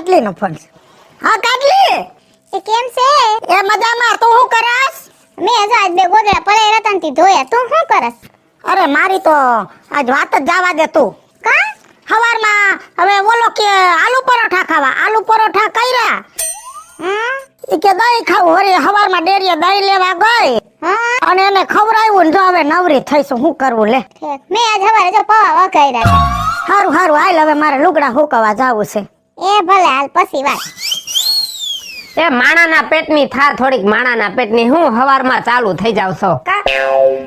કાટલીનો phone છે. હા કાટલી, એ કેમ છે? એ મજામાં. તું શું કરસ? મેં જો આજ બે ગોદડા પડ્યા હતા ને તે ધોયા. તું શું કરસ? અરે મારી તો આજ વાત જ જવા દે તું. કા? સવારમાં હવે ઓલો કે આલુ પરોઠા ખાવા. આલુ પરોઠા કર્યા. ઈ કે દહીં ખાવું. વળી સવારમાં ડેરીએ દહીં લેવા ગઈ હા અને એને ખવડાવ્યું ને જો હવે નવરી થઈશું. શું કરવું લે? મેં આજ સવારે જો પૌવા વઘાર્યા. હારું હારું હાલ, હવે મારે લુગડા હુકવા જાવું છે. એ ભલે હાલ પછી વાત. એ માણાના પેટની થા થોડીક માણાના પેટની હું હવારમાં ચાલુ થઈ જાવ છો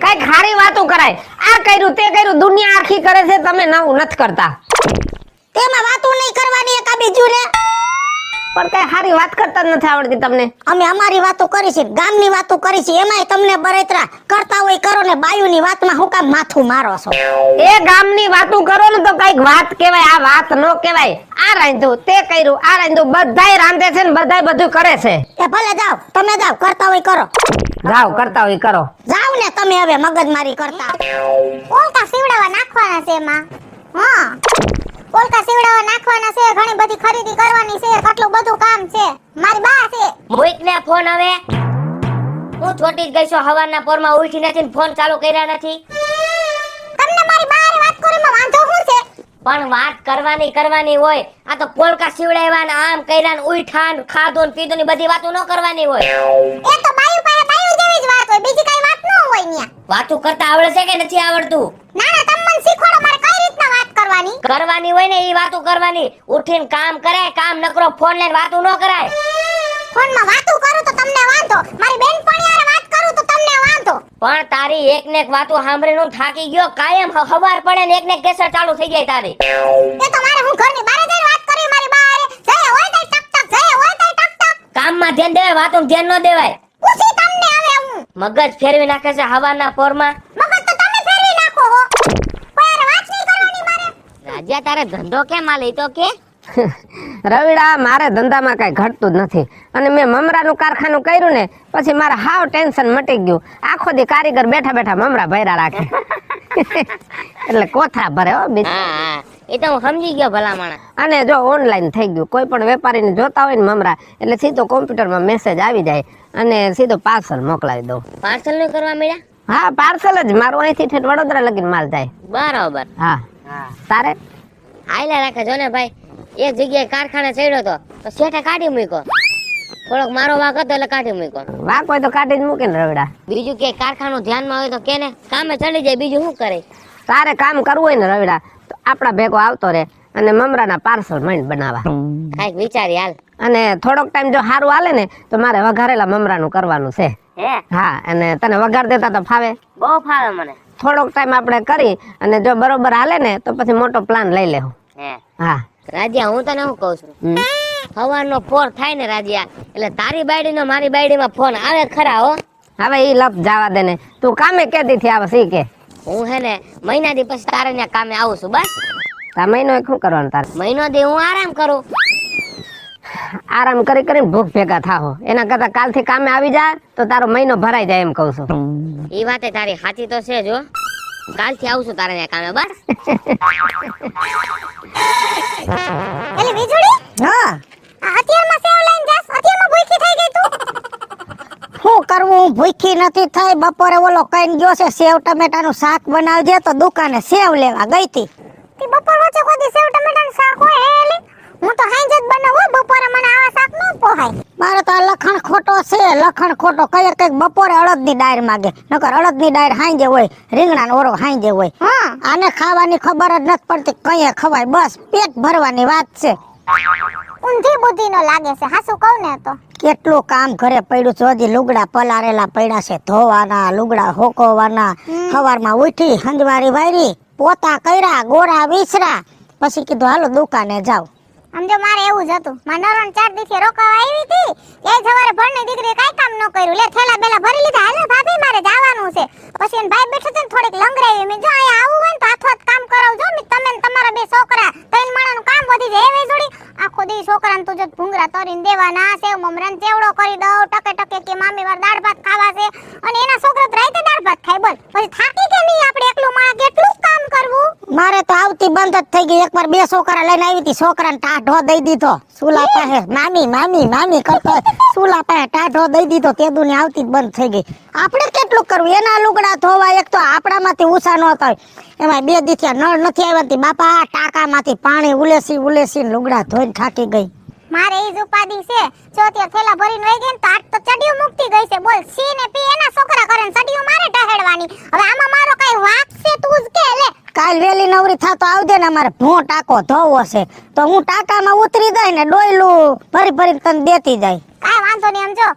કઈ ખારી વાતો કરાય. આ કર્યું તે કર્યું, દુનિયા આખી કરે છે, તમે નવું નથી કરતા. તેમાં વાતો નહીં કરવાની એક આ બીજું રે. પણ કઈ સારી વાત કરતા જ નથી આવડતી તમને. અમે અમારી વાતો કરી છે, ગામની વાતો કરી છે, એમાંય તમને બરેતરા કરતા હોય કરો ને બાયુની વાતમાં હું કામ માથું મારો છો? એ ગામની વાતો કરો ને તો કઈક વાત કહેવાય, આ વાત નો કહેવાય. આ રાંધ્યું તે કર્યું, આ રાંધ્યું, બધાય રાંધે છે ને બધાય બધું કરે છે. એ ભલે જાવ, તમે જાવ, કરતા હોય કરો. જાઓ કરતા હોય કરો. જાવ ને તમે હવે મગજમારી કરતા. પોલકા સીવડાવવા નાખવાના છે એમાં. હા પોલકા સીવડાવવા નાખવાના છે, ઘણી બધી ખરીદી કરવાની છે, કેટલું બધું કામ છે. મારી બા છે. મોઈકને ફોન આવે. હું છોટી જ ગઈ છું, હવારના પોરમાં ઉઠી નથી ને ફોન ચાલુ કર્યા નથી. તમને મારી બા હારે વાત કરવામાં વાંધો શું છે? પણ વાત કરવાની હોય. આ તો પોલકા સીવડાવ્યા ને આમ કર્યા ને ઉઠા ને ખાધું ને પીધું ને બધી વાતો ન કરવાની હોય. એ તો બાયુ પાસે બાયુ જેવી જ વાત હોય, બીજી કઈ વાત ન હોય ન્યા. વાતો કરતા આવડે છે કે નથી આવડતું? ના ના, તમે મને શીખવાડો મારે કઈ રીતના વાત કરવાની. કરવાની હોય ને ઈ વાતો કરવાની. ઉઠીને કામ કરાય, કામ નકરો ફોન લઈને વાતો ન કરાય. ફોનમાં વાતો કરું તો તમને વાંધો, મારી બેનપણી હારે વાત કરું તો તમને વાંધો. પણ તારી એક ને એક વાતો સાંભળીને હું થાકી ગયો. કાયમ હવાર પડે ને એક ને એક કેસર ચાલુ થઈ જાય તારી. એ તો મારે હું ઘરની બહાર જઈને વાત કરી મારી બા હારે. જય હોય તઈ ટક ટક, જય હોય તઈ ટક ટક. કામમાં ધ્યાન દેવાય, વાતોમાં ધ્યાન ન દેવાય. પૂછી તમને હવે હું. મગજ ફેરવી નાખે છે હવારના પોરમાં. મગજ તો તમે ફેરવી નાખો હો. કોઈ હારે વાત નહીં કરવાની મારે. રાજ્યા તારે ધંધો કેમ આ લઈ તો કે? રવિડા, મારે ધંધામાં કઈ ઘટતું જ નથી. અને મેં મમરાનું કારખાનું કર્યું ને પછી મારે હાવ ટેન્શન મટી ગયું. આખો દી કારીગર બેઠા બેઠા મમરા ભર્યા રાખે. એટલે કોથળા ભરે હો બીજ. હા એ તો હું સમજી ગયો ભલામણ. અને જો ઓનલાઈન થઈ ગયું, કોઈ પણ વેપારીને જોતા હોય ને મમરા એટલે સીધો કોમ્પ્યુટરમાં મેસેજ આવી જાય અને સીધો પાર્સલ મોકલાવી દઉં. પાર્સલ નું કરવા મળ્યા? હા પાર્સલ જ. મારું અહીંથી ઠેઠ વડોદરા લગીને માલ જાય. બરાબર. હા તારે આયલા રાખે જો ને ભાઈ. એક જગ્યાએ કારખાને ચડ્યો તો શેઠે કાઢી મૂક્યો. થોડોક મારો વાક હતો એટલે કાઢી મૂક્યો. વાક હોય તો કાઢી જ મૂકે ને રવિડા. બીજું કે કારખાનું ધ્યાનમાં હોય તો કેને કામે ચડી જાય, બીજું શું કરે? તારે કામ કરવું હોય ને રવિડા તો આપણા ભેગો આવતો રે અને મમરાના પાર્સલ માંડ બનાવવા. કાંઈક વિચારી હાલ. અને થોડોક ટાઈમ જો સારું હાલે ને તો મારે વઘારેલા મમરાનું કરવાનું છે. હે? હા, અને તને વઘાર દેતા તો ફાવે? બહુ ફાવે મને. થોડોક ટાઈમ આપણે કરી અને જો બરોબર હાલે ને તો પછી મોટો પ્લાન લઈ લેવું. હે હા રાજ્યા, હું તને શું કહું છું, સવારનો ફોન થાય ને રાજ્યા એટલે તારી બાયડીનો મારી બાયડીમાં ફોન આવે ખરા હો. હવે ઈ લપ જવા દે ને. તું કામે કેદી થી આવે સી કે? હું હે ને મહિના દી પછી તારે ત્યાં કામે આવું છું. બસ તા મહિનો શું કરવાનું તારે? મહિનો દી હું આરામ કરું. આરામ કરી કરીને ભૂખ ભેગા થાહો. એના કરતા કાલથી કામે આવી જાય તો તારો મહિનો ભરાઈ જાય એમ કહું છું. એ વાતે તારી સાચી તો છે જો. કાલથી આવું છું તારે ત્યાં કામે. બસ એલી વીજળી, હા આ અત્યારમાં સેવ લઈને જાસ. અત્યારમાં ભૂખી થઈ ગઈ તું. શું કરવું? ભૂખી નથી થઈ. બપોરે ઓલો કઈ ગયો છે સેવ ટમેટાનું શાક બનાવજે તો દુકાને સેવ લેવા ગઈ હતી. તી બપોર વચ્ચે કોઈ દી સેવ ટમેટાનું શાક હોય હે એલી? હું તો હાંજે જ બનાવું. બપોરે મને આવા શાક ન પોહાય. મારે તો આ લખણ ખોટો છે. લખણ ખોટો કઈ કઈક બપોરે અડદની ડાયર માંગે, નકર અડદની ડાયર હાંજે હોય, રીંગણાનો ઓરો હાંજે હોય. હા આને ખાવાની ખબર જ નથી પડતી કઈ ખવાય. બસ પેટ ભરવાની વાત છે. ઊંધી બુદ્ધિ નો લાગે છે. હાસુ કહું ને તો કેટલું કામ ઘરે પડ્યું છે. હજી લુગડા પલારેલા પડ્યા છે ધોવાના, લુગડા હોકવવાના. સવારમાં ઉઠી હંજવારી વાયરી, પોતા કર્યા, ગોરા વિસરા, પછી કીધું હાલો દુકાને જાવ. આમ જો મારે એવું જ હતું. મારા નરણ 4 દિવસે રોકાવા આવી હતી. એ સવારે ભણની દીકરી કાઈ કામ ન કર્યું. લે થેલા બેલા ભરી લીધા. હાલો ભાભી મારે જવાનું છે. પછી એન ભાઈ બેઠો છે ને થોડીક લંગરાવી. મેં જો અહીંયા આવું હોય ને તો હાથો હાથ કામ કરાવજો. તમે ને તમારા બે છોકરા ત્રણ માણાનું કામ વધી જાય. એવી થોડી આખો દી છોકરાને તું જો ભૂંગરા તરીને દેવાના સેવ મમરાને ચેવડો કરી દઉં ટકે ટકે કે મામી વાર દાળ ભાત ખાવા છે અને એના છોકરા તો રાતે દાળ ભાત ખાય બોલ પછી થાકી કે નહીં આપણે એકલું માં કેટલું કામ કરવું મારે તો આવતી બંધ જ થઈ ગઈ. એકવાર 2 છોકરા લઈને આવી હતી, છોકરાને ટાઢો દઈ દીધો. સુલા પાસે મામી મામી મામી કરતો સુલા પાસે ટાઢો દઈ દીધો. તેદુની આવતી જ બંધ થઈ ગઈ. આપણે કેટલું કરવું? એના લુગડા ધોવા, એક તો આપણામાંથી ઊંચા ન થાય, એમાં 2 દીથિયા નળ નથી આવ્યા તે બાપા ટાંકામાંથી પાણી ઉલેસી લુગડા ધોઈને થાકી ગઈ. મારે ઈ જ ઉપાધિ છે જો તે થેલા ભરીને વઈ ગઈ ને તો આજ તો ચડિયું મુક્તિ ગઈ છે બોલ સી ને પી એના છોકરા કરે ને ચડિયું મારે ટહેડવાની. હવે આમાં મારો કઈ વાક છે તું જ કે લે. કાલ વેલી નવરી થાતો આવજે ને, અમારે ભૂ ટાંકો ધોવો છે તો હું ટાંકામાં ઉતરી જાય ને ડોયલું ભરી ભરીને તને દેતી જાય. કાઈ વાંધો નહીં એમ જો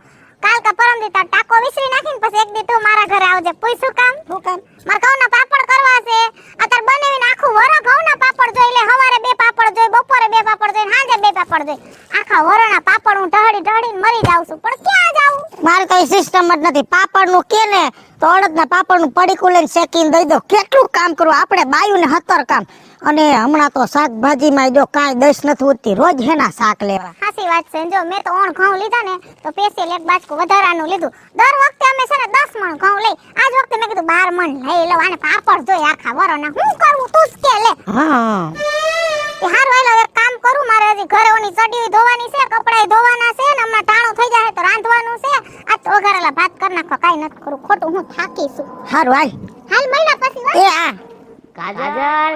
કાલ કા પરમ દી તાર ટાકો વિસરી નાખીને પછી એક દી તું મારા ઘરે આવજે. પૂછું કામ? શું કામ? માર ઘઉંના પાપડ કરવા છે. અત્યારે બનાવીને આખું વરો ઘઉંના પાપડ જોઈ લે. હવારે 2 પાપડ જોઈ, બપોરે 2 પાપડ જોઈ, સાંજે 2 પાપડ જોઈ. આખા વરોના પાપડ હું ઢળીને મરી જાઉં છું. પણ ક્યાં જાઉં? મારે તો એ સિસ્ટમ જ નથી. પાપડનું કે ને તો અડદના પાપડનું પડીકું લઈને શેકીને દઈ દો. કેટલું કામ કરવું આપણે બાયુને 17 કામ. અને હમણાં તો શાકભાજીમાં જો કાંઈ દસ નથી ઉઠતી, રોજ હેના શાક લેવા. સાચી વાત છે. જો મેં તો ઓણ ઘઉં લીધા ને તો પેસેલ એક બાજકું વધારાનું લીધું. દર વખતે અમે છે ને 10 મણ ઘઉં લઈ. આજ વખતે મેં કીધું 12 મણ લઈ લઉં. આને પાપડ જોઈ આખા વરોના. હું કરું તું જ કે લે. હા એ હારું હાલો એક કામ કરું. મારે હજી ઘરે ઓની ચડીઓ ધોવાની છે, કપડાય ધોવાના છે ને હમણાં ટાણું થઈ જાય તો રાંધવાનું છે. આ તો વઘારેલા ભાત કરી નાખો. કાંઈ નથી કરું ખોટું. હું થાકી છું. હારું હાલ મહિના પછી એ આ કાજલ,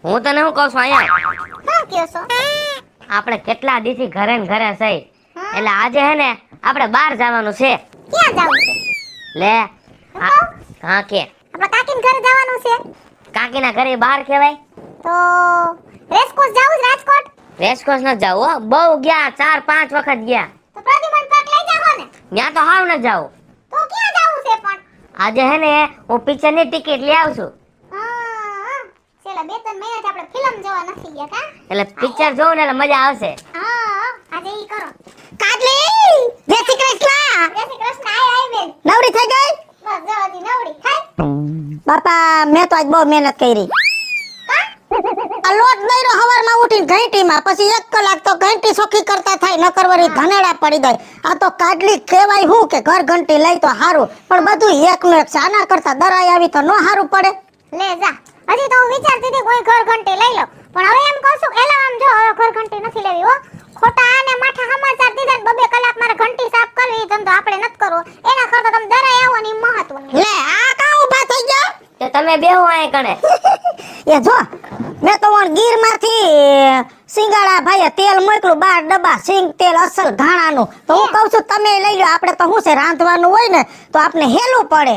હું તને શું કહું છું અહીંયા શું કહો છો? આપણે કેટલા દીથી ઘરે ને ઘરે છે એટલે આજે હે ને આપણે બહાર જવાનું છે. ક્યાં જવું છે? લે હા કે આપણા કાકીને ઘરે જવાનું છે કાકીના ઘરે બહાર કહેવાય. તો રેસકોર્સ જાવું છે રાજકોટ? રેસકોર્સ ન જાવ હો, બહુ ગયા 4-5 વખત ગયા. તો પ્રતિમન પાક લઈ જાવો ને. ત્યાં તો હાવ ન જાવ. તો ક્યાં જાવું છે પણ? આજે હે ને હું પિક્ચર ની ટિકિટ લઈ આવશું. છેલ્લા 2-3 મહિનાથી આપણે ફિલ્મ જોવા નથી ગયા કા? એટલે પિક્ચર જોઉં ને એટલે મજા આવશે. આજે ઈ કરો. કાજલી જય શ્રી કૃષ્ણ. જય શ્રી કૃષ્ણ. આય બેન. નવરી થઈ ગઈ? બસ જવાજી નવડી થાય. બાપા મેં તો આજ બહુ મહેનત કરી. આ લોટ દઈરો હવારમાં ઉઠીને ઘંટીમાં, પછી 1 કલાક તો ઘંટી સોખી કરતા થાય, ન કરવાની ધનેડા પડી જાય. આ તો કાડલી કહેવાય હું કે ઘર ઘંટી લઈ તો હારું, પણ બધું એકનું એક છે. આના કરતા દરાઈ આવી તો ન હારું પડે. લે જા. હજી તો હું વિચારતી હતી કોઈ ઘર ઘંટી લઈ લો, પણ હવે એમ કહું છું એલા આમ જો હવે ઘર ઘંટી નથી લેવી હો. ખોટા આને માઠા સમાચાર દીધા ને 2 કલાક મારે ઘંટી સાફ કરવી, ધંધો આપણે નથી કરવો. એના કરતા તમે દરાઈ આવો ને ઈ મહત્વનું. લે આ કા ઊભા થઈ ગયા? તો તમે બેહો અહીં કણે. એ જો મેં તો વણ ગીરમાંથી સિંગાડા ભાઈએ તેલ મોકલું 12 ડબ્બા સિંગ તેલ અસલ ઘાણાનું. તો હું કહું છું તમે લઈ લો. આપણે તો શું છે રાંધવાનું હોય ને તો આપણે હેલું પડે.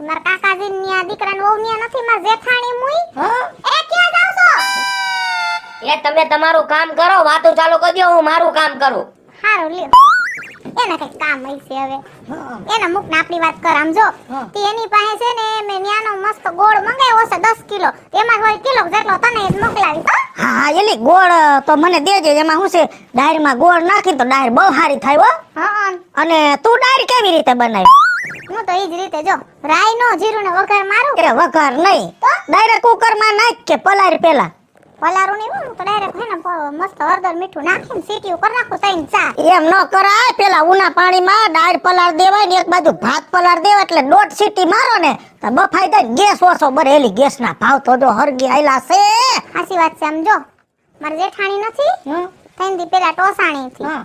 મારા કાકાજીની આ દીકરાને વહુ ન્યા નથી, મારા જેઠાણી મુઈ. હા એ ક્યાં જાવ છો? એ તમે તમારું કામ કરો, વાતો ચાલુ કરી દો, હું મારું કામ કરું. હારું લ્યો. એને કઈ કામ હશે હવે. એના મુખ ને આપણી વાત કર. આમ જો તે એની પાસે છે ને મેં ન્યાનો મસ્ત ગોળ મંગાવ્યો છે 10 કિલો. એમાં હોય કિલો જેટલો તને જ મોકલાવીશ હો. હા એલી ગોળ તો મને દેજે. એમાં શું છે ડાયરમાં ગોળ નાખી તો ડાયર બહુ સારી થાય હો. હા અને તું ડાયર કેવી રીતે બનાવી? હું તો ઈ જ રીતે જો રાઈ નો જીરું ને વઘાર મારું. અરે વઘાર નહીં, ડાયરેક્ટ કુકરમાં નાખ કે પલારી પેલા? પલારું નહીં હું તો ડાયરેક્ટ હે ને મસ્ત હળદર મીઠું નાખીને સીટીયું કરી નાખું 3-4. એમ ન કરાય. પેલા ઉના પાણીમાં ડાયર પલાર દેવાય ને એક બાજુ ભાત પલાર દેવાય એટલે 1.5 સીટી મારો ને તો બફાઈ જાય. ગેસ ઓછો બરેલી. ગેસના ભાવ તો જો હરગી આયલા છે. સાચી વાત છે. આમ જો મારી જેઠાણી નથી થઈને દી પેલા ટોસાણી થી હા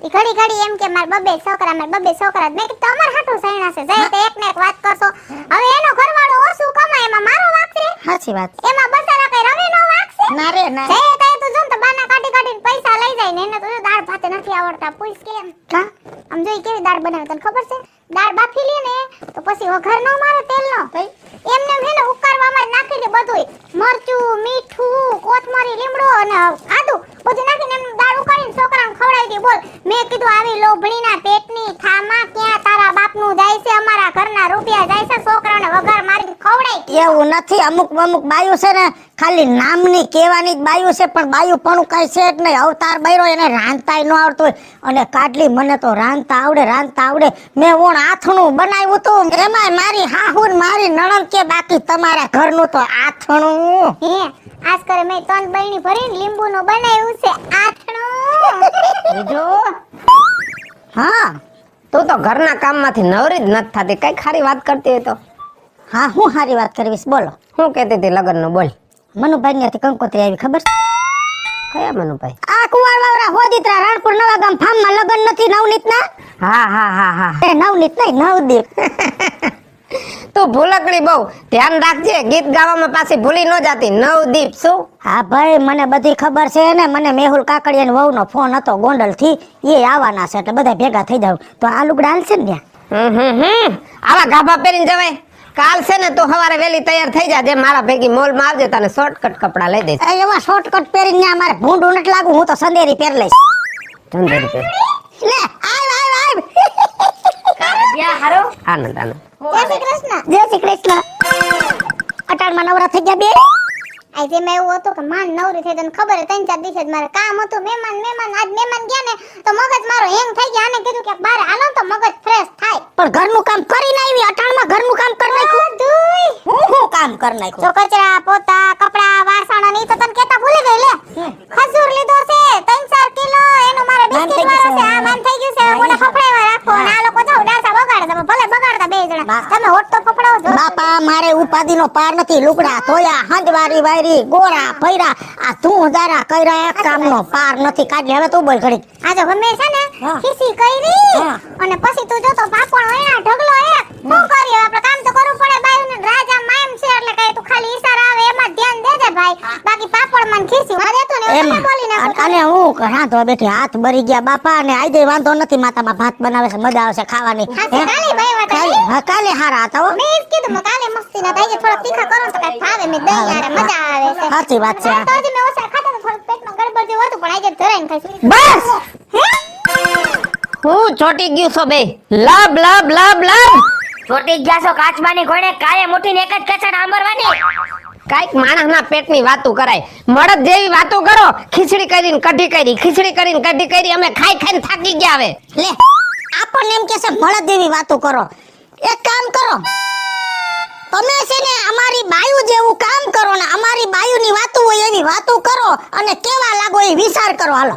ઈ ઘડી ઘડી એમ કે માર 2 છોકરા મેં કીધું તમાર હાટું સૈણા છે જઈ તે એક ને એક વાત કરશો. હવે એનો ઘરવાળો ઓછું કમાય એમાં મારો વાક છે? સાચી વાત. એમાં બસારા કઈ રવે નો વાક છે? ના રે ના. જઈ તે તો જો ને તો બાના કાઢીને પૈસા લઈ જાય ને એને તો જો દાળ ભાત નથી આવડતા. પૂછ કેમ? કા આમ જોઈ કેવી દાળ બનાવે તને ખબર છે? દાળ બાફી લે ને તો પછી વઘાર નો મારે તેલ નો એમને હે ને ઉકારવામાં જ નાખી દે બધુંય. મરચું, મીઠું, કોથમરી, લીમડો અને આદુ બધું નાખીને એમ દાળ ઉકાળીને છોકરાને ખવડાવી કરી બોલ. મેં કીધું આવી લોભણીના પેટની થામાં ક્યાં તારા બાપનું જાય છે, અમારા ઘરના રૂપિયા જાય છે, છોકરાને વઘાર મારી ખવડાય. એવું નથી, અમુક બાયું છે ને ખાલી નામની કહેવાની જ બાયું છે, પણ બાયું પણ કઈ છે જ નહીં. અવતાર બૈરો એને રાંધતાય ન આવડતું હોય. અને કાઢલી મને તો રાંધતા આવડે. મેં ઓણ આથણું બનાવ્યું હતું, એમાં મારી હાહુ ને મારી નણંદ કે બાકી તમારા ઘરનું તો આથણું. હે આજ કરે મેં 3 બરણી ભરીને લીંબુનું બનાવ્યું છે આથણું. બીજું હા તું તો ઘરના કામમાંથી નવરી જ નથી થતી. કઈ ખારી વાત કરતી હોય તો હા, હું સારી વાત કરવીશ, બોલો. હું કહેતી હતી લગ્નનું, બોલ. મનુભાઈ ત્યાંથી કંકોત્રી આવી, ખબર છે? કયા મનુભાઈ? આ કુંવારવાળા હોદીત્રા રાણપુર નવાગામ ફાર્મમાં લગ્ન નથી નવનીતના? હા. એ નવનીત નહીં, નવદીપ. તું ભૂલકડી બહુ ધ્યાન રાખજે, ગીત ગાવામાં પાછી ભૂલી ન જાતી. નવદીપ શું? હા ભાઈ, મને બધી ખબર છે ને. મને મેહુલ કાકડિયાની વહુનો ફોન હતો ગોંડલ થી, એ આવવાના છે એટલે બધા ભેગા થઈ જાવ. તો આ લુગડા હાલશે ને ત્યાં? આવા ગાભા પહેરીને જવાય? કાલ છે ને તું સવારે વેલી તૈયાર થઈ જાજે, મારા ભેગી મોલમાં આવજે, તને શોર્ટકટ કપડા લઈ દઈશ. એવા શોર્ટકટ પહેરીને ત્યાં મારે ભૂંડું નથી લાગુ, હું તો સંદેરી પહેર લઈશ. ચંદેરી પહેર. લે આવ. આનંદ. જય શ્રી કૃષ્ણ. જય શ્રી કૃષ્ણ. અટાણમાં નવરા થઈ ગયા બે? આજે મેં એવું હતું કે માન નવરી થઈ, તને ખબર હે 3-4 દિવસ જ મારે કામ હતું. મહેમાન આજ મહેમાન ગયા ને તો મગજ મારો હેંગ થઈ ગયા. આને કીધું કે બહાર હાલો તો મગજ ફ્રેશ થાય. પણ ઘરનું કામ કરીને આવી, અટાણમાં ઘરનું કામ કરી નાખ્યું. હું કામ કરી જો નાખ્યું? કચરા પોતા કપડા વાસણ અને ઈ તો તને કેતા ભૂલી ગઈ. લે ખજૂર લીધો છે 3-4 કિલો, એનું મારે બિસ્કિટ વાળો છે. આ માન થઈ ગયું છે, મને ફફડાવા રાખો. અને આ લોકો જો ડાસા બગાડે, તમે ભલે બગાડતા બે જણા, તમે હોટ તો ફફડાવો છો. બાપા, મારે ઉપાધિનો પાર નથી. લુગડા ધોયા, હંજવારી વાયરી, ગોરા ફૈરા, આ તું દારા કર્યા, એક કામનો પાર નથી. કાઢી હવે તું બોલ ઘડી. આ જો ગમે છે ને હા. ખીસી કરી હા. અને પછી તું જો તો પાપણ એના ઢગલો એક શું કર્યો. આપણે કામ તો કરવું પડે બાયુને, રાજા માયમ છે એટલે કઈ તું ખાલી ઈશારા આવે એમાં ધ્યાન દેજે ભાઈ. બાકી પાપડ માં ખીસી માં દેતો ને એવું તમે બોલી નાખો. અને હું રાંધવા બેઠી, હાથ બરી ગયા બાપા. અને આજે વાંધો નથી, માતામાં ભાત બનાવે છે, મજા આવશે ખાવાની. હા, કાલે ભાઈ વાત કાલે, હા, કાલે હારા હતા હો. મેં ઈ જ કીધું મેં કાલે મસ્તી ના થાય, થોડા તીખા કરો ને તો કઈ ભાવે. મેં દહીં યારે મજા આવે છે. સાચી વાત છે. તો હજી મેં ઓછા ખાતા તો થોડું પેટમાં ગડબડ જેવું હતું, પણ આજે ધરાઈને ખાઈશું. બસ હું ચોટી ગયું છો બે. લબ. ચોટી ગયા છો કાચબાની ઘોડે, કાળે મોટીને એક જ કચડ આંબરવાની. કાઈક માણસના પેટની વાતો કરાય, મળદ જેવી વાતો કરો. ખીચડી કરીને કઢી કરી, અમે ખાઈને થાકી ગયા હવે. લે, આપણને એમ કે છે મળદ જેવી વાતો કરો. એક કામ કરો, તમે છે ને અમારી બાયુ જેવું કામ કરો ને અમારી બાયુની વાતો હોય એવી વાતો કરો અને કેવા લાગો એ વિચાર કરો. હાલો.